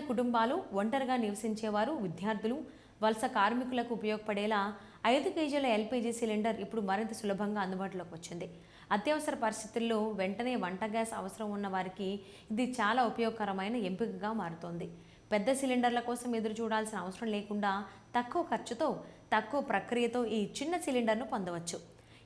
కుటుంబాలు, ఒంటరిగా నివసించేవారు, విద్యార్థులు, వలస కార్మికులకు ఉపయోగపడేలా 5 కేజీల ఎల్పీజీ సిలిండర్ ఇప్పుడు మరింత సులభంగా అందుబాటులోకి వచ్చింది. అత్యవసర పరిస్థితుల్లో వెంటనే వంట గ్యాస్ అవసరం ఉన్న వారికి ఇది చాలా ఉపయోగకరమైన ఎంపికగా మారుతోంది. పెద్ద సిలిండర్ల కోసం ఎదురు చూడాల్సిన అవసరం లేకుండా తక్కువ ఖర్చుతో, తక్కువ ప్రక్రియతో ఈ చిన్న సిలిండర్ను పొందవచ్చు.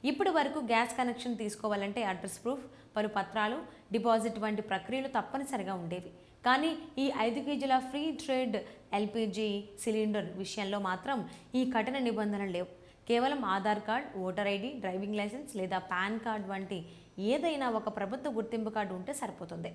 ఇప్పటి వరకు గ్యాస్ కనెక్షన్ తీసుకోవాలంటే అడ్రస్ ప్రూఫ్, పలు పత్రాలు, డిపాజిట్ వంటి ప్రక్రియలు తప్పనిసరిగా ఉండేవి. కానీ ఈ 5 కేజీల ఫ్రీ ట్రేడ్ ఎల్పీజీ సిలిండర్ విషయంలో మాత్రం ఈ కఠిన నిబంధనలు లేవు. కేవలం Aadhaar card, voter ID, driving licence లేదా పాన్ కార్డ్ వంటి ఏదైనా ఒక ప్రభుత్వ గుర్తింపు కార్డు ఉంటే సరిపోతుంది.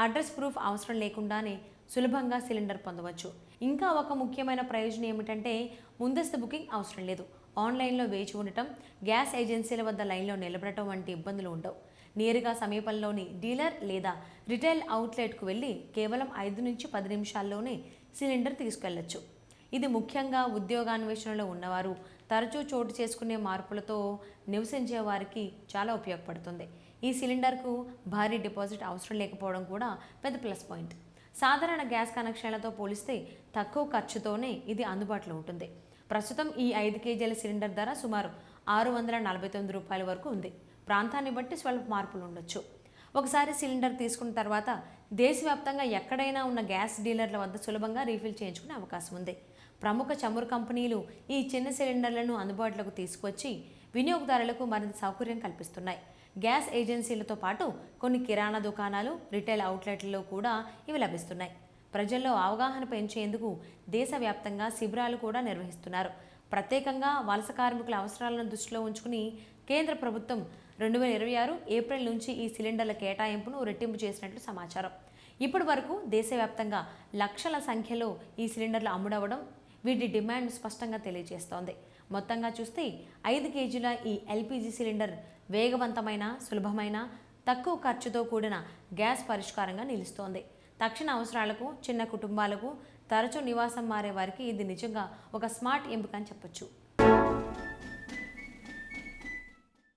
అడ్రస్ ప్రూఫ్ అవసరం లేకుండానే సులభంగా సిలిండర్ పొందవచ్చు. ఇంకా ఒక ముఖ్యమైన ప్రయోజనం ఏమిటంటే ముందస్తు బుకింగ్ అవసరం లేదు. ఆన్లైన్లో వేచి ఉండటం, గ్యాస్ ఏజెన్సీల వద్ద లైన్లో నిలబడటం వంటి ఇబ్బందులు ఉండవు. నేరుగా సమీపంలోని డీలర్ లేదా రిటైల్ అవుట్లెట్కు వెళ్ళి కేవలం 5 నుంచి 10 నిమిషాల్లోనే సిలిండర్ తీసుకెళ్లొచ్చు. ఇది ముఖ్యంగా ఉద్యోగాన్వేషణలో ఉన్నవారు, తరచూ చోటు చేసుకునే మార్పులతో నివసించే వారికి చాలా ఉపయోగపడుతుంది. ఈ సిలిండర్కు భారీ డిపాజిట్ అవసరం లేకపోవడం కూడా పెద్ద ప్లస్ పాయింట్. సాధారణ గ్యాస్ కనెక్షన్లతో పోలిస్తే తక్కువ ఖర్చుతోనే ఇది అందుబాటులో ఉంటుంది. ప్రస్తుతం ఈ 5 కేజీల సిలిండర్ ధర సుమారు 649 రూపాయల వరకు ఉంది. ప్రాంతాన్ని బట్టి స్వల్ప మార్పులు ఉండొచ్చు. ఒకసారి సిలిండర్ తీసుకున్న తర్వాత దేశవ్యాప్తంగా ఎక్కడైనా ఉన్న గ్యాస్ డీలర్ల వద్ద సులభంగా రీఫిల్ చేయించుకునే అవకాశం ఉంది. ప్రముఖ చమురు కంపెనీలు ఈ చిన్న సిలిండర్లను అందుబాటులోకి తీసుకొచ్చి వినియోగదారులకు మరింత సౌకర్యం కల్పిస్తున్నాయి. గ్యాస్ ఏజెన్సీలతో పాటు కొన్ని కిరాణా దుకాణాలు, రిటైల్ అవుట్లెట్లలో కూడా ఇవి లభిస్తున్నాయి. ప్రజల్లో అవగాహన పెంచేందుకు దేశవ్యాప్తంగా శిబిరాలు కూడా నిర్వహిస్తున్నారు. ప్రత్యేకంగా వలస కార్మికుల అవసరాలను దృష్టిలో ఉంచుకుని కేంద్ర ప్రభుత్వం 2026 ఏప్రిల్ నుంచి ఈ సిలిండర్ల కేటాయింపును రెట్టింపు చేసినట్లు సమాచారం. ఇప్పటి వరకు దేశవ్యాప్తంగా లక్షల సంఖ్యలో ఈ సిలిండర్లు అమ్ముడవడం వీటి డిమాండ్ స్పష్టంగా తెలియజేస్తోంది. మొత్తంగా చూస్తే 5 కేజీల ఈ ఎల్పీజీ సిలిండర్ వేగవంతమైన, సులభమైన, తక్కువ ఖర్చుతో కూడిన గ్యాస్ పరిష్కారంగా నిలుస్తోంది. తక్షణ అవసరాలకు, చిన్న కుటుంబాలకు, తరచూ నివాసం మారే వారికి ఇది నిజంగా ఒక స్మార్ట్ ఎంపిక అని చెప్పొచ్చు.